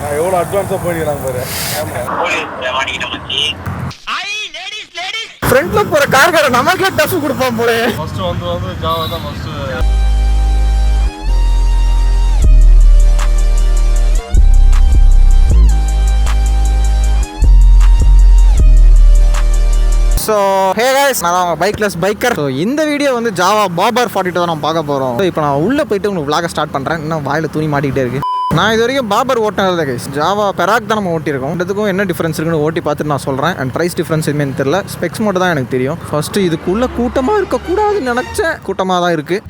நான் எவ்வளோ அட்வான்ஸாக போயிடலாம் பாரு. ஃப்ரண்ட்ல போற கார்கார நமக்கே டஃப் கொடுப்பான் போல. ஃபர்ஸ்ட் வந்து ஜாவா தான் ஃபர்ஸ்ட். ஸோ ஹே கைஸ், நான் அவங்க பைக்லெஸ் பைக்கர். ஸோ இந்த வீடியோ வந்து ஜாவா பாபர் 42 தான் நம்ம பார்க்க போகிறோம். ஸோ இப்போ நான் உள்ளே போயிட்டு உங்களுக்கு vlog ஸ்டார்ட் பண்ணுறேன். இன்னும் வாயில் துணி மாட்டிக்கிட்டே இருக்கு. நான் இது வரைக்கும் பாபர் ஓட்டினது கைஸ். ஜாவா பெராக் தான் நம்ம ஓட்டியிருக்கோம். இதுக்கும் என்ன டிஃப்ரென்ஸ் இருக்குன்னு ஓட்டி பார்த்துட்டு நான் சொல்கிறேன். அண்ட் ப்ரைஸ் டிஃப்ரென்ஸ் எதுவுமே எனக்கு தெரியல. ஸ்பெக்ஸ் மட்டும் தான் எனக்கு தெரியும். ஃபர்ஸ்ட்டு இதுக்குள்ளே கூட்டமாக இருக்கக்கூடாதுன்னு நினச்சேன். கூட்டமாக தான் இருக்குது.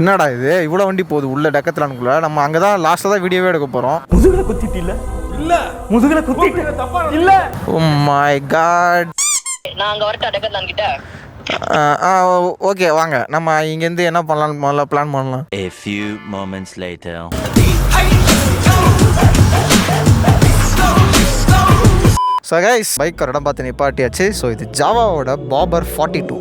என்னடா இது இவ்வளோ வண்டி போகுது உள்ள டக்கத்துலானுக்குள்ள. நம்ம அங்கே தான் லாஸ்ட்டாக தான் வீடியோவே எடுக்க போகிறோம். முதுகுல குத்திட்டு இல்ல முதுகுல குத்திட்டு இல்ல. Oh my god. நான் அங்க வரட்டா டக்கத்லான் கிட்ட. ஓகே வாங்க நம்ம இங்கேருந்து என்ன பண்ணலாம்னு முதல்ல பிளான் பண்ணலாம். A few moments later. So guys, bike ஒரு இடம் பார்த்து நிப்பாட்டியாச்சு. ஸோ இது ஜாவாவோட பாபர் 42.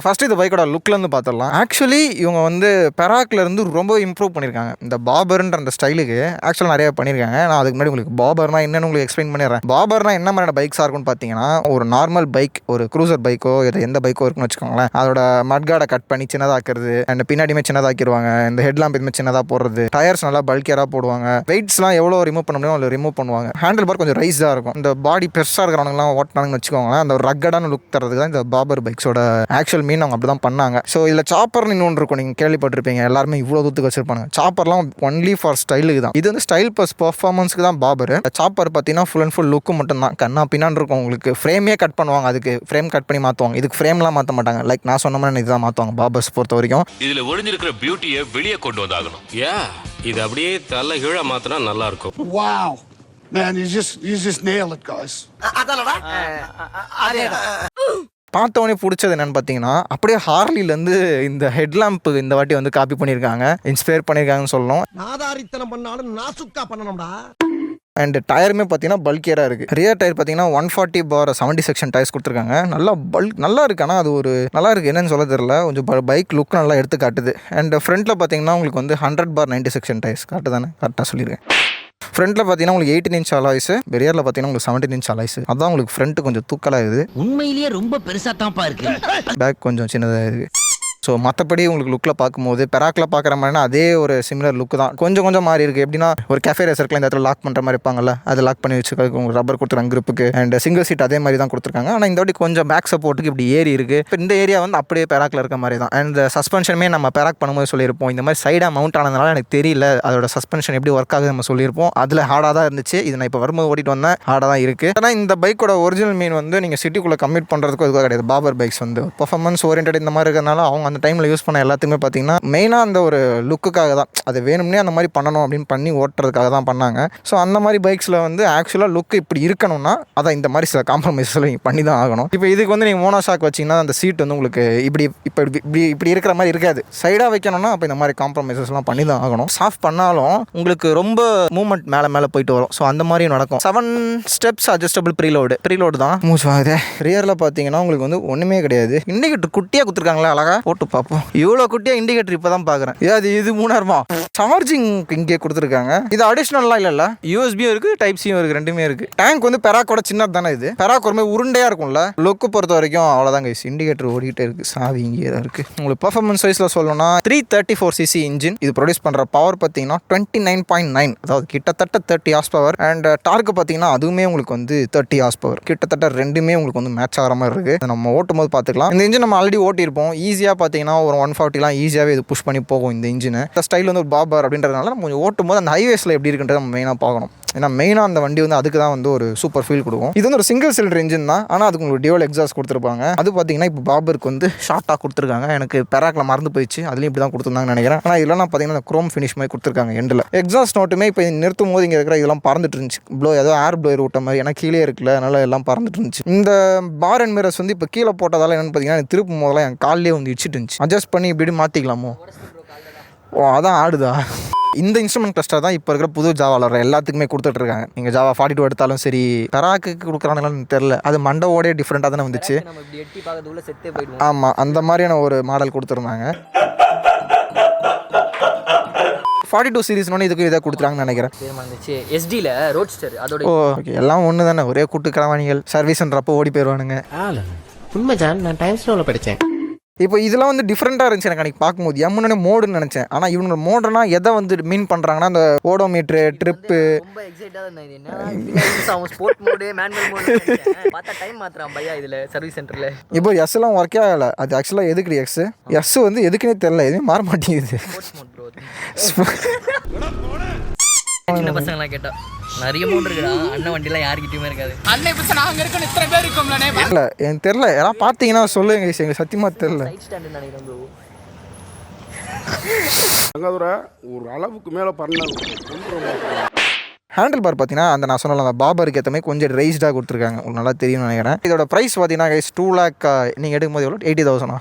ஃபஸ்ட்டு இந்த பைக்கோட லுக்லேருந்து பார்த்துடலாம். ஆக்சுவலி இவங்க வந்து பெராக்லேருந்து ரொம்ப இம்ப்ரூவ் பண்ணியிருக்காங்க. இந்த பாபர்ன்ற அந்த ஸ்டைலுக்கு ஆக்சுவலாக நிறைய பண்ணியிருக்காங்க. நான் அதுக்கு முன்னாடி உங்களுக்கு பாபர்னா என்னன்னு உங்களுக்கு எக்ஸ்பிளைன் பண்ணிடுறேன். பாபர்னா என்ன மாதிரியான பைக்ஸாக இருக்கும்னு பார்த்தீங்கன்னா, ஒரு நார்மல் பைக், ஒரு க்ரூசர் பைக்கோ எந்த பைக்கோ இருக்குன்னு வச்சுக்கோங்களேன். அதோட மட்கார்டை கட் பண்ணி சின்னதாக்குறது, அண்ட் பின்னாடியுமே சின்னதாக்கிடுவாங்க. இந்த ஹெட்லாம்ப் இதுமாதிரி சின்னதாக போடுறது, டயர்ஸ் நல்லா பல்கியராக போடுவாங்க. வெயிட்ஸ்லாம் எவ்வளோ ரிமூவ் பண்ண முடியும் அவ்வளோ ரிமூவ் பண்ணுவாங்க. ஹேண்டில் பார் கொஞ்சம் ரைஸாக இருக்கும். இந்த பாடி பெருசாக இருக்கிறவங்கலாம் ஓட்டினாங்கன்னு வச்சுக்கோங்களேன். அந்த ரக்கடான லுக் தரதுக்கு தான் இந்த பாபர் பைக்ஸோட ஆக்சுவல் மீன் அவங்க அப்படி தான் பண்ணாங்க. ஸோ இதில் சாப்பர்னு இன்னொன்று இருக்கும், நீங்கள் கேள்விப்பட்டிருப்பீங்க. எல்லாருமே இவ்வளோ தூரத்துக்கு வச்சிருப்பாங்க. சாப்பர்லாம் ஒன்லி ஃபார் ஸ்டைலுக்கு தான். இது வந்து ஸ்டைல் ப்ளஸ் பர்ஃபார்மன்ஸுக்கு தான் பாபர். சாப்பர் பார்த்தீங்கன்னா ஃபுல் அண்ட் ஃபுல் லுக்கு மட்டும் தான். கண்ணா பின்னான்னு இருக்கும். உங்களுக்கு ஃப்ரேமே கட் பண்ணுவாங்க. அதுக்கு ஃப்ரேம் கட் பண்ணி மாற்றுவாங்க. இதுக்கு ஃப்ரேம்லாம் மாற்ற மாட்டாங்க. லைக் நான் சொன்ன மாதிரி இதுதான் மாற்றுவாங்க பாபர்ஸ் பொறுத்த வரைக்கும். இதில் ஒளிஞ்சிருக்கிற பியூட்டியை வெளியே கொண்டு வந்தாகணும். இது அப்படியே தலை கீழே மாத்தினா நல்லா இருக்கும். Wow. Man, you just nailed it, guys. பார்த்தவொடனே பிடிச்சது என்னென்னு பார்த்தீங்கன்னா, அப்படியே ஹார்லிலேருந்து இந்த ஹெட்லாம்ப் இந்த வாட்டி வந்து காப்பி பண்ணியிருக்காங்க, இன்ஸ்பயர் பண்ணியிருக்காங்கன்னு சொல்லணும். நாதாரித்தனம் பண்ணாலும் நாசுக்கா பண்ணணும்டா. அண்ட் டயருமே பார்த்தீங்கன்னா பல்கியராக இருக்குது. ரியர் டயர் பார்த்தீங்கன்னா 140/70 செக்ஷன் டயர்ஸ் கொடுத்துருக்காங்க. நல்லா நல்லா இருக்குது. ஆனால் அது ஒரு நல்லா இருக்குது, என்னன்னு சொல்ல தெரியல. கொஞ்சம் பைக் லுக் நல்லா எடுத்து காட்டுது. அண்ட் ஃப்ரண்ட்டில் பார்த்தீங்கன்னா உங்களுக்கு வந்து 100/90 செக்ஷன் டயர்ஸ் காட்டு தானே, கரெக்டாக சொல்லியிருக்கேன். ஃப்ரண்ட்டில் பார்த்தீங்கன்னா உங்களுக்கு 18 இன்ச் அலாய்ஸு, ரியரில் பார்த்தீங்கன்னா உங்களுக்கு 17 இன்ச் அலாய்ஸு. அதான் உங்களுக்கு ஃப்ரண்ட்டு கொஞ்சம் தூக்கலாக இருக்குது. உண்மையிலேயே ரொம்ப பெருசா தான்ப்பா இருக்கு. பேக் கொஞ்சம் சின்னதாக இருக்குது. ஸோ மற்றபடி உங்களுக்கு லுக்கில் பார்க்கும்போது பெராக்கில் பார்க்குற மாதிரினா அதே ஒரு சிமிலர் லுக்கு தான். கொஞ்சம் மாறி இருக்குது. எப்படின்னா ஒரு கேஃபே ரேசர்க்கில் இந்த இடத்துல லாக் பண்ணுற மாதிரி இருப்பாங்கல்ல, அதை லாக் பண்ணி வச்சுக்கிறதுக்கு உங்களுக்கு ரப்பர் கொடுத்துருக்காங்க கிரிப்புக்கு. அண்ட் சிங்கிள் சீட் அதே மாதிரி தான் கொடுத்துருக்காங்க. ஆனால் இந்த வாட்டி கொஞ்சம் பேக் சப்போர்ட்டுக்கு இப்படி ஏறி இருக்குது. இப்போ இந்த ஏரியா வந்து அப்படியே பெராக்கில் இருக்க மாதிரி தான். அண்ட் சஸ்பென்ஷனுமே நம்ம பெராக் பண்ணும்போது சொல்லியிருப்போம், இந்த மாதிரி சைடாக மவுண்ட் ஆனதுனால எனக்கு தெரியல அதோட சஸ்பென்ஷன் எப்படி ஒர்க் ஆகுது நம்ம சொல்லியிருப்போம். அதில் ஹார்டாக தான் இருந்துச்சு. இது நான் இப்போ வரும்போது ஓட்டிட்டு வந்தேன், ஹார்டாக தான் இருக்குது. ஆனால் இந்த பைக்கோட ஒரிஜினல் மீன் வந்து நீங்கள் சிட்டிக்குள்ளே கம்மிட் பண்ணுறதுக்கு அதுக்காக கிடையாது. பாபர் பைக்ஸ் வந்து பர்ஃபார்மன்ஸ் ஓரியன்ட் இந்த மாதிரி இருக்கிறதுனால அவங்க அந்த டைமில் யூஸ் பண்ண எல்லாத்துக்குமே பார்த்தீங்கன்னா மெயினாக அந்த ஒரு லுக்குக்காக தான். அது வேணும்னே அந்த மாதிரி பண்ணணும் அப்படின்னு பண்ணி ஓட்டுறதுக்காக தான் பண்ணாங்க. ஸோ அந்த மாதிரி பைக்ஸில் வந்து ஆக்சுவலாக லுக்கு இப்படி இருக்கணும்னா அதை இந்த மாதிரி சில காம்ப்ரமைஸில் நீங்கள் பண்ணி தான் ஆகணும். இப்போ இதுக்கு வந்து நீங்கள் மோனோஷாக் வச்சிங்கன்னா அந்த சீட் வந்து உங்களுக்கு இப்படி இருக்கிற மாதிரி இருக்காது. சைடாக வைக்கணும்னா அப்போ இந்த மாதிரி காம்ப்ரமைசஸ்லாம் பண்ணி தான் ஆகணும். சாஃப்ட் பண்ணாலும் உங்களுக்கு ரொம்ப மூவ்மெண்ட் மேலே போயிட்டு வரும். ஸோ அந்த மாதிரி நடக்கும். 7 ஸ்டெப்ஸ் அட்ஜஸ்டபிள் ப்ரீலோடு தான் மூவ் ஆகுது. ரியரில் பார்த்தீங்கன்னா உங்களுக்கு வந்து ஒன்றுமே கிடையாது. இண்டிகேட்டர் குட்டியாக கொடுத்துருக்காங்களா, அழகா போட்டு பார்ப்போம். இவ்வளோ குட்டியாக இண்டிகேட்டர் இப்போ தான் பார்க்குறேன். இது 3000 சார்ஜிங் இங்கே கொடுத்துருக்காங்க. இது அடிஷ்னல்லாம் இல்லைல்ல, யூஎஸ்பியும் இருக்குது, டைப் சியும் இருக்குது, ரெண்டுமே இருக்குது. டேங்க் வந்து பெராக்கோட சின்னது தானே. இது பெராக் ஒரு மாதிரி உருண்டையாக இருக்கும்ல. லுக்கு பொறுத்த வரைக்கும் அவ்வளோதான் கைஸ். இண்டிகேட்டர் ஓடிக்கிட்டே இருக்குது, சாவி இங்கே தான் இருக்குது. உங்களுக்கு பெர்ஃபார்மன்ஸ் வைஸில் சொல்லணும்னா 334cc இன்ஜின். இது ப்ரொடியூஸ் பண்ணுற பவர் பார்த்தீங்கன்னா 29.9, அதாவது கிட்டத்தட்ட 30 ஹார்ஸ் பவர். அண்ட் டார்க்கு பார்த்தீங்கன்னா அதுவுமே உங்களுக்கு வந்து 30 ஹார்ஸ் பவர். கிட்டத்தட்ட ரெண்டுமே உங்களுக்கு வந்து மேட்ச் ஆகிற மாதிரி இருக்குது. நம்ம ஓட்டும் போது பார்த்துக்கலாம். இந்த இன்ஜின் நம்ம ஆல்ரெடி ஓட்டியிருப்போம். ஈஸியாக பார்த்தீங்கன்னா ஒரு 140 ஈஸியாகவே இது புஷ் பண்ணி போகும் இந்த இன்ஜின். இந்த ஸ்டைல் வந்து ஒரு பாபர் அப்படின்றதுனால நம்ம கொஞ்சம் ஓட்டும் போது அந்த ஹைவேஸில் எப்படி இருக்குன்றது நம்ம மெயினாக பார்க்கணும். ஏன்னா மெயினாக அந்த வண்டி வந்து அதுக்கு தான் வந்து ஒரு சூப்பர் ஃபீல் கொடுக்கும். இது வந்து ஒரு சிங்கிள் சிலிண்டர் இன்ஜின் தான், ஆனால் அதுக்கு உங்களுக்கு டியூவல் எக்ஸாஸ்ட் கொடுத்துருப்பாங்க. அது பார்த்தீங்கன்னா இப்போ பாபருக்கு வந்து ஷார்ட்டாக கொடுத்துருக்காங்க. எனக்கு பெராக்கில் மறந்து போயிடுச்சு, அதுலேயும் இப்படி தான் கொடுத்துருந்தாங்கன்னு நினைக்கிறேன். ஆனால் இதெல்லாம் பார்த்தீங்கன்னா அந்த க்ரோம் ஃபினிஷ் மாதிரி கொடுத்துருக்காங்க எண்டில். எக்ஸாஸ்ட் நோட்டுமே இப்போ நிறுத்தும் போது இங்கே இருக்கிற இதெல்லாம் பறந்துட்டு இருந்துச்சு, ஏதோ ஏர் ப்ளோயர் விட்ட மாதிரி, ஏன்னா கீழே இருக்குல்ல, அதனால எல்லாம் பறந்துட்டு இருந்துச்சு. இந்த பார் அண்ட் மிரர்ஸ் வந்து இப்போ கீழே போட்டதால என்னென்னு பார்த்தீங்கன்னா திருப்பும் போதெல்லாம் என் காலிலே வந்து இடிச்சிட்டு இருந்துச்சு. அட்ஜஸ்ட் பண்ணி இப்படி மாற்றிக்கலாமோ? ஓ அதான் ஆடுதா. இந்த இன்ஸ்ட்ருமெண்ட் கிளஸ்டர் தான் இப்போ இருக்கிற புது ஜாவாவில் எல்லாத்துக்குமே கொடுத்துட்ருக்காங்க. நீங்கள் ஜாவா 42 எடுத்தாலும் சரி, பெராக்கு கொடுக்குறாங்கன்னு தெரில, அது மண்டவோடே டிஃப்ரெண்ட்டாக தானே வந்துச்சு. ஆமாம், அந்த மாதிரியான ஒரு மாடல் கொடுத்துருந்தாங்க. 42 சீரிஸ்னு இதுக்கு இதை கொடுத்துறாங்கன்னு நினைக்கிறேன். எஸ்டியில் ரோட்ஸ்டர் அதோட. ஓ ஓகே, எல்லாம் ஒன்று தானே, ஒரே கூட்டு கிழவாணிகள். சர்வீஸ்ன்றப்போ ஓடி போயிடுவானுங்க. உண்மைதான், நான் டைம் ஸ்லோவில் படித்தேன். இப்போ இதெல்லாம் வந்து டிஃப்ரெண்ட்டாக இருந்துச்சு எனக்கு அன்றைக்கி பார்க்கும்போது. முன்னாடி மோடுன்னு நினச்சேன், ஆனால் இவங்க மோடுனா எதை வந்து மீன் பண்ணுறாங்கன்னா அந்த ஓடோமீட்ரு ட்ரிப்பு. ரொம்ப எக்ஸைட்டாக இருந்தேன். இது என்ன ஸ்போர்ட் மோடு மேனுவல் மோடு பார்த்தா டைம் மாத்திரம் பையா இதில் சர்வீஸ் சென்டரில். இப்போ எஸ்லாம் ஒர்க்கே ஆகலை. அது ஆக்சுவலாக எதுக்கு எஸ் வந்து எதுக்குன்னே தெரில, எதுவுமே மாற மாட்டேங்குது. சின்ன பசங்களாம் கேட்டா நிறைய மோட் இருக்குடா, அண்ணன் வண்டிலாம் யாருக்கிட்டையுமே இருக்காது. அண்ணன் இப்போ நாங்கள் இருக்கோம், இத்தனை பேர் இருக்கோம்லனே. இல்லை எனக்கு தெரில, யாராவது பார்த்தீங்கன்னா சொல்லுங்க, எங்களுக்கு சத்தியமாக தெரில. ரைட் ஸ்டாண்டு நினைக்கிறேன் ப்ரோ. ஒரு அளவுக்கு மேலே பண்ணாங்க. ஹேண்டில் பார் பார்த்தீங்கன்னா அந்த நான் சொன்னல அந்த பாபருக்கு ஏற்ற மாதிரி கொஞ்சம் ரைஸ்டாக கொடுத்துருக்காங்க, உங்களுக்கு நல்லா தெரியும்னு நினைக்கிறேன். இதோட ப்ரைஸ் பார்த்தீங்கன்னா 2 lakh நீங்கள் எடுக்கும்போது எவ்வளோ 80,000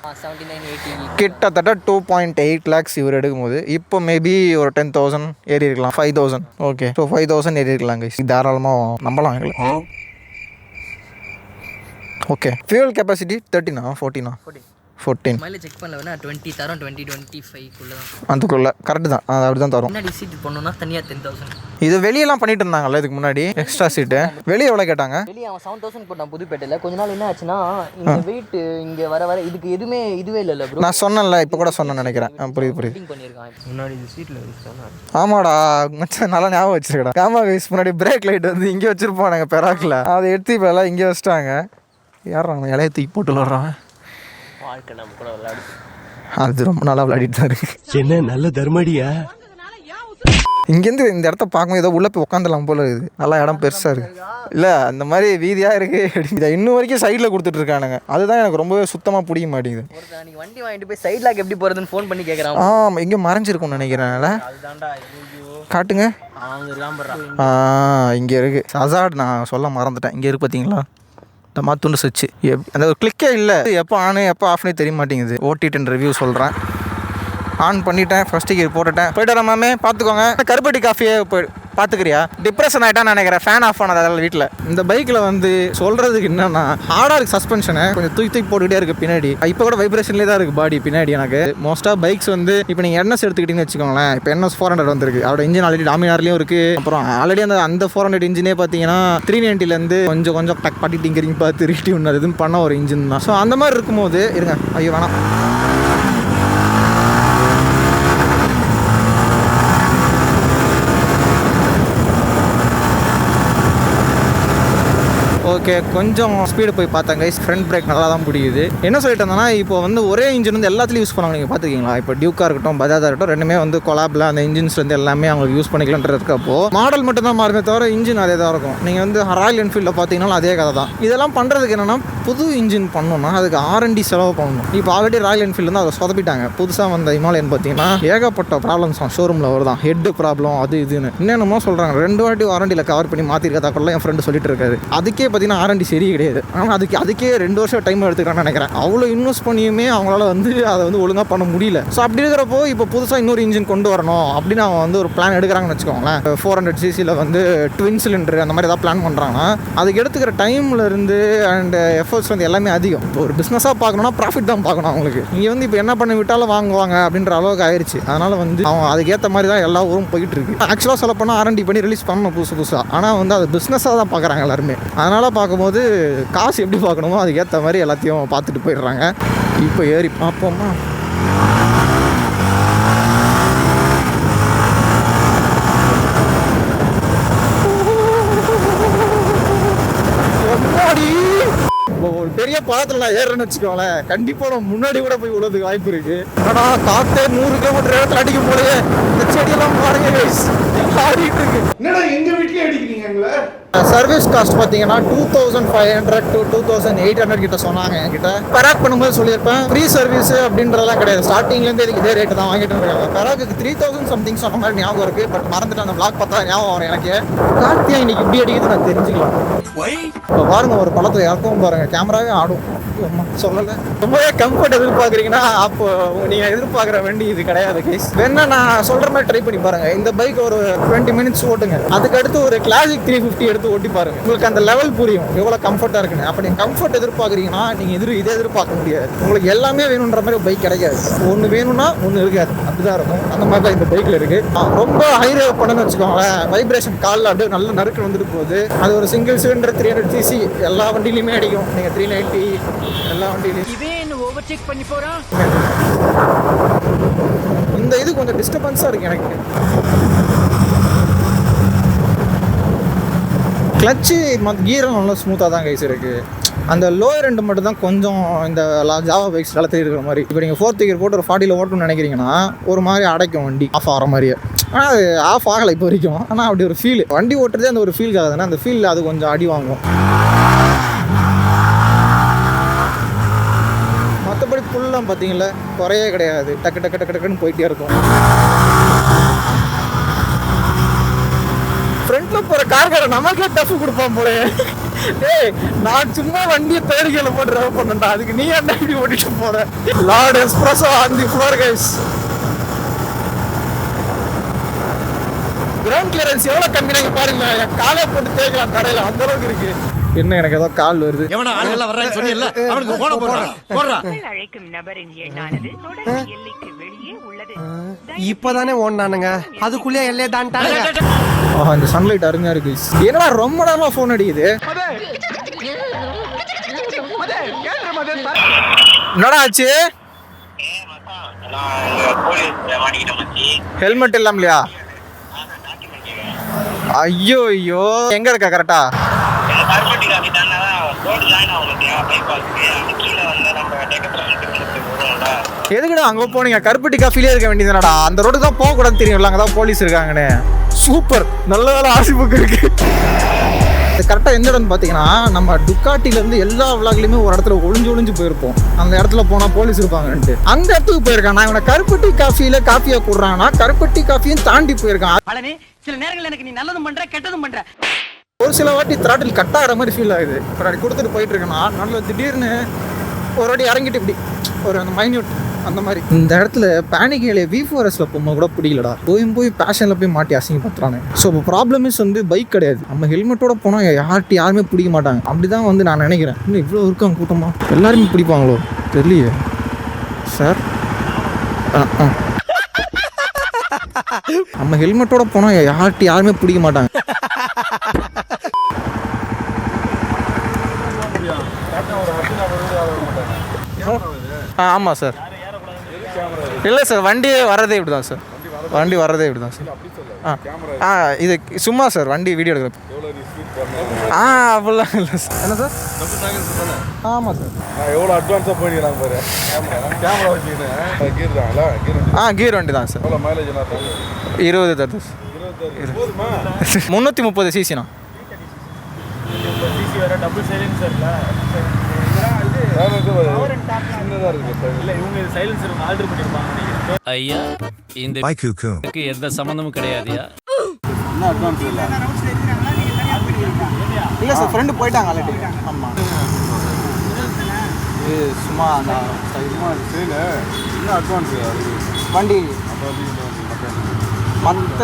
கிட்டத்தட்ட 2.8 lakhs இவர் எடுக்கும்போது. இப்போ மேபி ஒரு 10,000 ஏறி இருக்கலாம், 5,000. ஓகே, ஸோ 5,000 ஏறி இருக்கலாங்க, தாராளமாக நம்பலாம் எங்களை. Okay, fuel capacity 13 14 mileage check பண்ணலன்னா 20 தரும், 20-25 குள்ள தான். அதுக்குள்ள கரெக்ட் தான், அது அப்படி தான் தரும். முன்னாடி சீட் பண்ணோம்னா தனியாக 10,000. இது வெளியெல்லாம் பண்ணிட்டு இருந்தாங்கல்ல இதுக்கு முன்னாடி எக்ஸ்ட்ரா சீட்டு. வெளியே எவ்வளோ கேட்டாங்க? வெளியே அவன் 7,000 போட்டான் புதுப்பேட்டையில். கொஞ்ச நாள் என்ன ஆச்சுன்னா இந்த வெயிட் இங்கே வர இதுக்கு எதுவுமே இதுவே இல்லை ப்ரோ. நான் சொன்னேன்ல, இப்போ கூட சொன்னேன்னு நினைக்கிறேன். புரியுது. பண்ணியிருக்கான் முன்னாடி இது சீட்டில் வச்சுட்டானா. ஆமாடா மச்சான், நல்லா ஞாபகம் வச்சிருக்கடா. ஆமா கைஸ், முன்னாடி பிரேக் லைட் வந்து இங்கே வச்சிருப்பானுங்க பெராக்கில், அதை எடுத்து இப்போ எல்லாம் இங்கே வச்சுட்டாங்க. யாராங்க இலையை தூக்கி போட்டு விளாட்றாங்க. வாழ்க்கை நம்ம கூட விளையாடு. அது ரொம்ப நாளாக விளையாடிட்டு தான் இருக்கு. என்ன நல்ல தர்மடியா. இங்கேருந்து இந்த இடத்த பார்க்கும்போது ஏதோ உள்ளே போய் உட்காந்துலாம் போல இருக்குது. நல்லா இடம் பெருசாக இருக்குது. இல்லை அந்த மாதிரி வீதியாக இருக்குது. இதை இன்னும் வரைக்கும் சைடில் கொடுத்துட்ருக்கானுங்க. அதுதான் எனக்கு ரொம்பவே சுத்தமாக பிடிக்க மாட்டேங்குது. நீங்கள் வண்டி வாங்கிட்டு போய் சைட் லாக் எப்படி போகிறதுன்னு ஃபோன் பண்ணி கேட்குறான். எங்கே மறைஞ்சிருக்கும்னு நினைக்கிறேன்ல. காட்டுங்க. இங்கே இருக்குது ஹசார்ட். நான் சொல்ல மறந்துட்டேன். இங்கே இருக்குது பார்த்தீங்களா, இந்த மாத்துண்டு சுவிட்சு. அந்த ஒரு கிளிக்கே இல்லை, எப்போ ஆனு எப்போ ஆஃப்னே தெரிய மாட்டேங்குது. ஓட்டிட்டு ரிவ்யூ சொல்கிறேன். ஆன் பண்ணிட்டேன், ஃபஸ்ட்டு கியர் போட்டுட்டேன். போய்ட்டு வரமாமே பார்த்துக்கோங்க. கருப்பட்டி காஃபியே போய் பார்த்துக்கிறியா? டிப்ரெஷன் ஆகிட்டான்னு நினைக்கிறேன், ஃபேன் ஆஃப் ஆனது அதெல்லாம் வீட்டில். இந்த பைக்கில் வந்து சொல்கிறதுக்கு என்னென்னா ஹார்டாக இருக்குது சஸ்பென்ஷனை, கொஞ்சம் தூக்கி போட்டுக்கிட்டே இருக்குது பின்னாடி. இப்போ கூட வைப்ரேஷன்லேயே தான் இருக்குது பாடி பின்னாடி. எனக்கு மோஸ்ட்டாக பைக்ஸ் வந்து இப்போ நீங்கள் NS எடுத்துக்கிட்டீங்கன்னு வச்சுக்கோங்களேன். இப்போ NS 400 வந்துருக்கு. அதோட இன்ஜின் ஆல்ரெடி டாமினார்லேயும் இருக்குது. அப்புறம் ஆல்ரெடி அந்த 400 இன்ஜினே பார்த்தீங்கன்னா 390லேருந்து கொஞ்சம் டக் பாட்டி டிங்கரிங் பார்த்து ரீட்டி ஒன்று இதுன்னு பண்ண ஒரு இன்ஜின் தான். ஸோ அந்த மாதிரி இருக்கும்போது இருங்க, ஐயோ வேணாம். ஓகே, கொஞ்சம் ஸ்பீடு போய் பார்த்தாங்க. ஃப்ரண்ட் பிரேக் நல்லா தான் பிடிக்குது. என்ன சொல்லிட்டு இருந்தேன்னா, இப்போ வந்து ஒரே இன்ஜின் வந்து எல்லாத்துலையும் யூஸ் பண்ணுவாங்க. நீங்கள் பார்த்துக்கிங்களா, இப்போ டியூக்காக இருக்கட்டும் பஜாஜாக இருக்கட்டும், ரெண்டுமே வந்து கொலாபில் அந்த இன்ஜின்ஸ் வந்து எல்லாமே அவங்களுக்கு யூஸ் பண்ணிக்கலான்றதுக்கப்போ மாடல் மட்டும் தான் மாறுமே தவிர இன்ஜின் அதே தான் இருக்கும். நீங்கள் வந்து ராயல் என்ஃபீல்டில் பார்த்தீங்கன்னா அதே கதை தான். இதெல்லாம் பண்ணுறதுக்கு என்னென்னா, புது இன்ஜின் பண்ணணும்னா அதுக்கு R&D செலவு பண்ணணும். இப்போ ஆல்ரெடி ராயல் என்ஃபீல்டு வந்து அதை சொதப்பிட்டாங்க. புதுசாக வந்த ஹிமாலயன் பார்த்தீங்கன்னா ஏகப்பட்ட ப்ராப்ளம்ஸ் ஷோரூமில் வருதான். ஹெட்டு ப்ராப்ளம் அது இதுன்னு என்னென்னமோ சொல்கிறாங்க. 2 வாட்டி வாரண்டியில் கவர் பண்ணி மாற்றிருக்கா கூட என் ஃப்ரெண்டு சொல்லிட்டு இருக்காரு. அதுக்கே பார்த்தீங்கன்னா R&D சரி கிடையாது. ஆனால் அதுக்கே 2 வருஷம் டைம் எடுத்துக்கிறான்னு நினைக்கிறேன். அவ்வளோ இன்வெஸ்ட் பண்ணியுமே அவங்களால வந்து அதை வந்து ஒழுங்காக பண்ண முடியல. ஸோ அப்படி இருக்கிறப்போ இப்போ புதுசாக இன்னொரு இன்ஜின் கொண்டு வரணும் அப்படின்னு அவங்க வந்து ஒரு பிளான் எடுக்கிறாங்கன்னு வச்சுக்கோங்களேன். 400cc வந்து ட்வின் சிலிண்டர் அந்த மாதிரி ஏதாவது பிளான் பண்ணுறாங்கன்னா அதுக்கு எடுத்துக்கிற டைமில் இருந்து அண்ட் எஃபர்ட்ஸ் வந்து எல்லாமே அதிகம். இப்போ ஒரு பிஸ்னஸாக பார்க்கணும்னா ப்ராஃபிட் தான் பார்க்கணும் அவங்களுக்கு. இங்கே வந்து இப்போ என்ன பண்ணி விட்டாலும் வாங்குவாங்க அப்படின்ற அளவுக்கு ஆயிடுச்சு. அதனால் வந்து அவங்க அதுக்கேற்ற மாதிரி தான் எல்லா ஊரும் போயிட்டு இருக்கு. ஆக்சுவலாக சொல்ல போனால் R&D பண்ணி ரிலீஸ் பண்ணணும் புதுசாக. ஆனால் வந்து அது பிஸ்னஸாக தான் பார்க்குறாங்க எல்லாருமே. அதனால் பார்க்கும்போது காசு எப்படி பார்க்கணுமோ அதுக்கேற்ற மாதிரி எல்லாத்தையும் பார்த்துட்டு போயிடுறாங்க. இப்போ ஏறி பார்ப்போமா. ஒரு பெரிய பாலத்தில் நான் ஏறேன்னு வச்சுக்கோங்களேன், கண்டிப்பாக நான் முன்னாடி கூட போய் விழுறதுக்கு வாய்ப்பு இருக்கு. ஆனால் காற்றே 100 km இடத்துல அடிக்கும் போது இந்த செடியெல்லாம் பாருங்க, ஆடிட்டு இருக்கு. என்னடா எங்க வீட்லயே அடிக்கிறீங்க எங்களை? சர்வீஸ் காஸ்ட் பார்த்தீங்கன்னா 2500 to 2800 கிட்ட சொன்னாங்க என்கிட்ட. பெராக் பண்ணும்போது சொல்லியிருப்பேன் ஃப்ரீ சர்வீஸ் அப்படின்றதெல்லாம் கிடையாது. ஸ்டார்டிங்லேருந்து இதுக்கு இதே ரேட்டு தான் வாங்கிட்டு இருக்காங்க. பெராக்கு 3000 சம்திங் சொன்ன மாதிரி ஞாபகம் இருக்கு. பட் மறந்துட்டு அந்த பிளாக் பார்த்தா ஞாபகம் வரும் எனக்கு. கார்த்தியா இன்னைக்கு இப்படி அடிக்கிறது நான் தெரிஞ்சுக்கலாம். இப்போ பாருங்க ஒரு படத்தில் இறக்கவும் பாருங்க கேமராவே ஆடும். சொல்லலை ரொம்பவே கம்ஃபர்ட் எதிர்பார்க்குறீங்கன்னா அப்போ நீங்கள் எதிர்பார்க்குற வண்டி இது கிடையாது கைஸ். வேணா நான் சொல்கிற மாதிரி ட்ரை பண்ணி பாருங்க. இந்த பைக் ஒரு 20 minutes ஓட்டுங்க. அதுக்கடுத்து ஒரு கிளாசிக் 350 எடுத்து ஓட்டி பாருங்க. உங்களுக்கு அந்த லெவல் புரியும் எவ்வளோ கம்ஃபர்ட்டாக இருக்குன்னு. அப்போ நீங்கள் கம்ஃபர்ட் எதிர்பார்க்குறீங்கன்னா நீங்கள் இதே எதிர்பார்க்க முடியாது. உங்களுக்கு எல்லாமே வேணுன்ற மாதிரி பைக் கிடைக்காது. ஒன்று வேணும்னா ஒன்று இருக்காது. அப்படிதான் இருக்கும். அந்த மாதிரி தான் இந்த பைக்கில் இருக்குது. ரொம்ப ஹை ரேவ் பண்ணுன்னு வச்சுக்கோங்களேன். வைப்ரேஷன் காலில் அப்படியே நல்ல நறுக்கு வந்துட்டு போகுது. அது ஒரு சிங்கிள் சிலிண்டர் 300cc எல்லா வண்டியிலையுமே அடிக்கும். நீங்கள் 390 எல்லா வண்டியிலையும் ஓவர்டேக் பண்ணி போறான். இந்த இது கொஞ்சம் டிஸ்டர்பன்ஸாக இருக்குது எனக்கு. கிளச்சு கீரும் நல்லா ஸ்மூத்தாக தான் கைஸ் இருக்குது. அந்த லோயர் ரெண்டு மட்டும் தான் கொஞ்சம் இந்த ஜாவா பைக்ஸ் காலத்தில் இருக்கிற மாதிரி. இப்போ நீங்கள் 4th gear போட்டு ஒரு 40 ஓட்டணும்னு நினைக்கிறீங்கன்னா ஒரு மாதிரி அடைக்கும் வண்டி ஆஃப் ஆகிற மாதிரியே. ஆனால் அது ஆஃப் ஆகலை இப்போ வரைக்கும். ஆனால் அப்படி ஒரு ஃபீல் வண்டி ஓட்டுறதே அந்த ஒரு ஃபீல் ஆகுதுன்னா அந்த ஃபீல் அது கொஞ்சம் அடி வாங்கும். மற்றபடி ஃபுல்லாக பார்த்தீங்களா குறையே கிடையாது. டக்கு டக்கு டக்கு டக்குன்னு போயிட்டே இருக்கும். ஃப்ரண்ட்டில் போகிற கார்கார நமக்கே டஃப் கொடுப்பான் போல. டேய் நான் சும்மா வண்டியை தேடிக்கையில் போட்டு ட்ரைவ் பண்ணேன்டா. அதுக்கு நீ என்ன இப்படி ஓட்டிட்டு போற? Lord Espresso on the floor guys. Ground clearance எவ்வளோ கம்மி நீங்கள் பாருங்க. என் காலை போட்டு தேய்க்கலாம் கடையில் அந்த அளவுக்கு இருக்கு. என்ன எனக்கு ஏதோ கால் வருது. அழைக்கும் நபரின் எண்ணானது தொடர்பு எல்லைக்கு வெளியே உள்ளது. இப்பதானே ஓடுனானுங்க அதுக்குள்ளே எல்லையே தாண்டானுங்க. இந்த சன்லைட் அருமையா இருக்கு. என்னடா ரொம்ப நேரமா ஃபோன் அடிக்குது. என்னடா ஆச்சு? ஹெல்மெட் இல்லாமலையா? ஐயோ ஐயோ எங்க இருக்கா கரெக்டா? எதுக்குடா அங்கே போனீங்க? கருப்பட்டி காஃபிலே இருக்க வேண்டியதுனடா. அந்த ரோடு தான் போகக்கூடாதுன்னு தெரியும்ல. அங்கே தான் போலீஸ் இருக்காங்கன்னு. சூப்பர் நல்ல வேலை ஆர்சி புக் இருக்கு. இது கரெக்டாக எந்த இடம்னு பார்த்தீங்கன்னா நம்ம டுக்காட்டிலேருந்து எல்லா விளாக்லையுமே ஒரு இடத்துல ஒளிஞ்சு போயிருப்போம். அந்த இடத்துல போனால் போலீஸ் இருப்பாங்கன்ட்டு அந்த இடத்துக்கு போயிருக்கான். நான் இவனை கருப்பட்டி காஃபியில் காஃபியாக கூடுறாங்கன்னா கருப்பட்டி காஃபியும் தாண்டி போயிருக்கான். சில நேரங்கள் எனக்கு நீ நல்லதும் பண்ற கெட்டதும் பண்ற. ஒரு சில வாட்டி த்ராட்டில் கட் ஆகிற மாதிரி ஃபீல் ஆகுது. இப்போ அப்படி கொடுத்துட்டு போயிட்டு இருக்கேன்னா நல்ல திடீர்னு ஒரு வாட்டி இறங்கிட்டு இப்படி ஒரு அந்த மைன்யூட் அந்த மாதிரி. இந்த இடத்துல பேனிக் ஏலியா V4Sல போகும்போது கூட பிடிக்கலடா. போய் பேஷனில் போய் மாட்டி அசிங்கப்படுத்துறானே. ஸோ இப்போ ப்ராப்ளமே பைக் கிடையாது. நம்ம ஹெல்மெட்டோட போனால் யாருமே பிடிக்க மாட்டாங்க. அப்படி தான் நான் நினைக்கிறேன். இன்னும் இவ்வளோ இருக்காங்க கூட்டமாக. எல்லாருமே பிடிப்பாங்களோ தெரியலையே சார். நம்ம ஹெல்மெட்டோட போனால் யாருமே பிடிக்க மாட்டாங்க. ஆமாம் சார். இல்லை சார் வண்டி வர்றதே இப்படி தான் சார். வண்டி வர்றதே இப்படி தான் சார். இது சும்மா சார் வண்டி வீடியோ எடுக்கிறேன். அப்படிலாம் இல்லை சார். என்ன சார்? ஆமாம் சார். எவ்வளோ அட்வான்ஸாக போயிடலாம் பாரு. கேமரா வச்சுக்கிட்டு கீர் தாங்களா? கீர் வண்டி தான் சார். எவ்வளோ மைலேஜ் என்ன? 20 தருது. 330 சிசிண்ணா. டபுள் சைலன்சர்ல ஐயா இந்த எந்த சம்பந்தமும் கிடையாதுயா. இல்லை சார் ஃப்ரெண்டு போயிட்டாங்க ஆல்ரெடி. ஆமாம் இது சும்மா அந்த அட்வான்ஸ் வண்டி மற்ற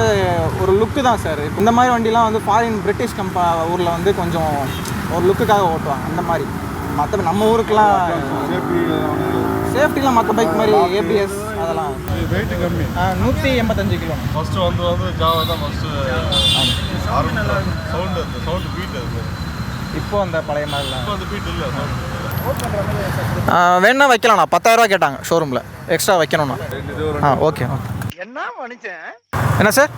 ஒரு லுக்கு தான் சார். இந்த மாதிரி வண்டிலாம் வந்து ஃபாரின் பிரிட்டிஷ் ஊரில் வந்து கொஞ்சம் ஒரு லுக்குக்காக ஓட்டுவாங்க அந்த மாதிரி. மற்ற நம்ம ஊருக்குலாம் சேஃப்டிலாம் மற்ற பைக் மாதிரி ABS அதெல்லாம் வெயிட் கம்மி. 185 கிலோ. ஃபஸ்ட்டு வந்து ஜாவா தான் ஃபஸ்ட்டு சவுண்டு பீட் அது. இப்போ அந்த பழைய மாதிரிலாம் இப்போ அந்த பீட் இல்லை. வேணா வைக்கலாம்ண்ணா. 10,000 கேட்டாங்க ஷோரூமில் எக்ஸ்ட்ரா வைக்கணும்ண்ணா. ஓகே என்ன மனுஷன்? என்ன சார்?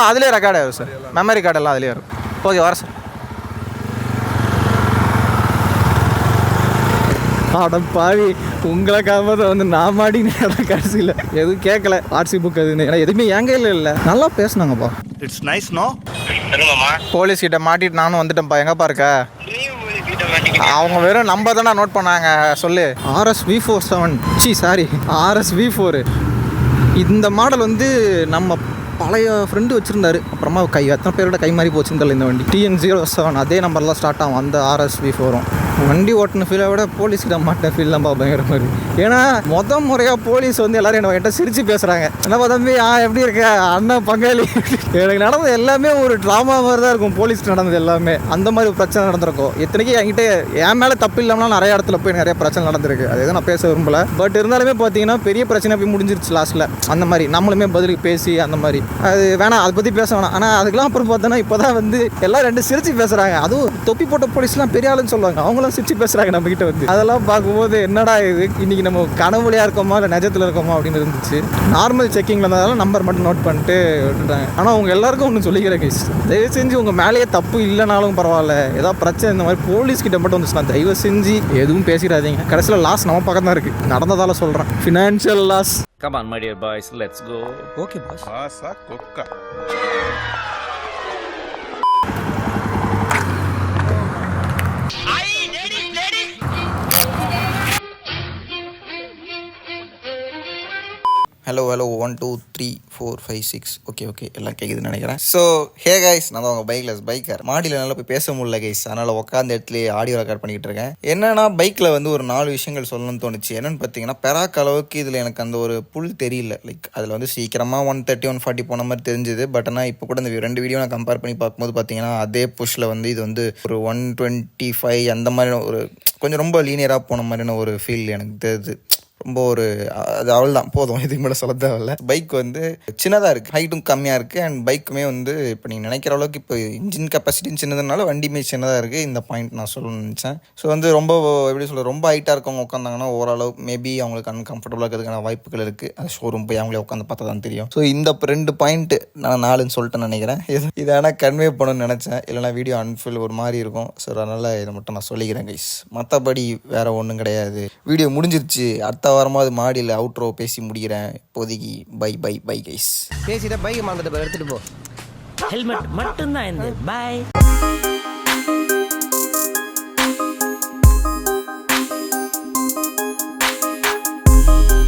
அதுலேயே ரெக்கார்ட் ஆகும் சார். மெமரி கார்டெல்லாம் அதுலேயே இருக்கும். ஓகே வர சார். அட பாவி உங்களை காப்பாற்ற வந்து நான் மாட்டினேன் கடைசியில் எதுவும் கேட்கல ஆர்சி புக் அதுன்னு ஏன்னா எதுவுமே என் கையில் இல்லை நல்லா பேசுனாங்கப்பா. It's nice no. போலீஸ் கிட்ட மாட்டிட்டு நானும் வந்துட்டேன்ப்பா. எங்கப்பா இருக்க? அவங்க வெறும் நம்பர் தானே நோட் பண்ணாங்க. சொல்லு. RSV47 RSV4 இந்த மாடல் வந்து நம்ம பழைய ஃப்ரெண்டு வச்சுருந்தாரு. அப்புறமா எத்தனை பேரோட கை மாறி போச்சுன்னு தெரியல இந்த வண்டி. TN07 அதே நம்பர்லாம் ஸ்டார்ட் ஆகும் அந்த RSV4. வண்டி ஓட்டின ஃபீலை விட போலீஸ்கிட்ட மாட்டின ஃபீல் தான் பயங்கர மாதிரி. ஏன்னா முறையாக போலீஸ் வந்து எல்லோரும் என்கிட்ட சிரித்து பேசுகிறாங்க. என்னப்பா தம்பி எப்படி இருக்க அண்ணன் பங்காளி. எனக்கு நடந்தது எல்லாமே ஒரு ட்ராமா மாதிரி தான் இருக்கும். போலீஸ் நடந்தது எல்லாமே அந்த மாதிரி ஒரு பிரச்சனை நடந்திருக்கும். எத்தனைக்கு என்கிட்ட என் மேலே தப்பு இல்லாமல் நிறைய இடத்துல போய் நிறைய பிரச்சனை நடந்திருக்கு. அது எதுவும் நான் பேச விரும்பலை. பட் இருந்தாலுமே பார்த்தீங்கன்னா பெரிய பிரச்சனை போய் முடிஞ்சிருச்சு லாஸ்ட்டில். அந்த மாதிரி நம்மளுமே பதிலுக்கு பேசி அந்த மாதிரி அது வேணாம், அதை பற்றி பேச வேணாம். ஆனால் அதுக்கெல்லாம் அப்புறம் பார்த்தோன்னா இப்போ தான் வந்து எல்லாம் ரெண்டு சிரிச்சு பேசுகிறாங்க. அதுவும் தொப்பி போட்ட போலீஸ்லாம் பெரிய ஆளுன்னு சொல்லுவாங்க. அவங்களாம் சிரிச்சு பேசுகிறாங்க நம்மகிட்ட வந்து. அதெல்லாம் பார்க்கும்போது என்னடா இது இன்னைக்கு நம்ம கனவுலையாக இருக்கோமா இல்லை நிஜத்தில் இருக்கோமா அப்படின்னு இருந்துச்சு. நார்மல் செக்கிங்கில் இருந்ததால நம்பர் மட்டும் நோட் பண்ணிட்டு விட்டுட்டாங்க. ஆனால் அவங்க எல்லாருக்கும் ஒன்று சொல்லிக்கிறேன் கைஸ், தயவு செஞ்சு உங்கள் மேலேயே தப்பு இல்லைனாலும் பரவாயில்ல, ஏதாவது பிரச்சனை இந்த மாதிரி போலீஸ் கிட்ட மட்டும் வந்துச்சுன்னா தயவு செஞ்சு எதுவும் பேசிடாதீங்க. கடைசியில் லாஸ் நம்ம பக்கம் தான் இருக்குது. நடந்ததால் சொல்கிறேன், financial loss. Come on, my dear boys, let's go. Okay boss. பாசா கொக்கா. ஹலோ 1 2 3 4 5 6 ஓகே எல்லாம் கேட்குதுன்னு நினைக்கிறேன். ஸோ ஹே கைஸ், நான் அவங்க பைக்கர் மாடியில் நல்லா போய் பேச முடியல கைஸ். அதனால் உட்காந்த இடத்துலேயே ஆடியோ ரெக்கார்ட் பண்ணிக்கிட்டு இருக்கேன். என்னன்னா பைக்கில் வந்து ஒரு 4 விஷயங்கள் சொல்லணும்னு தோணுச்சு. என்னென்னு பார்த்தீங்கன்னா பெராக் அளவுக்கு இதில் எனக்கு அந்த ஒரு புல் தெரியல. லைக் அதில் வந்து சீக்கிரமாக 130 140 போன மாதிரி தெரிஞ்சுது. பட் ஆனால் இப்போ கூட இந்த 2 வீடியோ நான் கம்பேர் பண்ணி பார்க்கும்போது பார்த்தீங்கன்னா அதே புஷ்ஷில் வந்து இது வந்து ஒரு 125 அந்த மாதிரி ஒரு கொஞ்சம் ரொம்ப லீனியராக போன மாதிரியான ஒரு ஃபீல் எனக்கு தெரியுது. ரொம்ப ஒரு அது அவள் தான் போதும், இதுக்கு மேலே சொல்ல தேவையில்ல. பைக் வந்து சின்னதாக இருக்குது, ஹைட்டும் கம்மியாக இருக்குது. அண்ட் பைக்குமே வந்து இப்போ நீங்கள் நினைக்கிற அளவுக்கு இப்போ இன்ஜின் கெப்பாசிட்டின்னு சின்னதுனால வண்டியுமே சின்னதாக இருக்குது. இந்த பாயிண்ட் நான் சொல்லணும்னு நினச்சேன். ஸோ வந்து ரொம்ப எப்படி சொல்ல, ரொம்ப ஹைட்டாக இருக்கவங்க உட்காந்தாங்கன்னா ஓரளவு மேபி அவங்களுக்கு அன்கம்ஃபர்டபுளாக இருக்கிறதுக்கான வாய்ப்புகள் இருக்குது. அது ஷோரூம் போய் அவங்களே உட்காந்து பார்த்தா தான் தெரியும். ஸோ இந்த 2 பாயிண்ட்டு நான் 4ன்னு சொல்லிட்டு நினைக்கிறேன். இதை ஆனால் கன்வே பண்ணணும்னு நினச்சேன், இல்லைனா வீடியோ அன்ஃபில் ஒரு மாதிரி இருக்கும். ஸோ அதனால் இதை மட்டும் நான் சொல்லிக்கிறேன் கைஸ். மற்றபடி வேறு ஒன்றும் கிடையாது. வீடியோ முடிஞ்சிருச்சு. அடுத்த வாரமாவது மாடியில் அவுட்ரோ பேசி முடிக்கிறேன். இப்போதைக்கு பை கைஸ். பேசிட்டா பைக் மாந்துட்டு எடுத்துட்டு போ. ஹெல்மெட் மட்டும்தான் இந்த பை.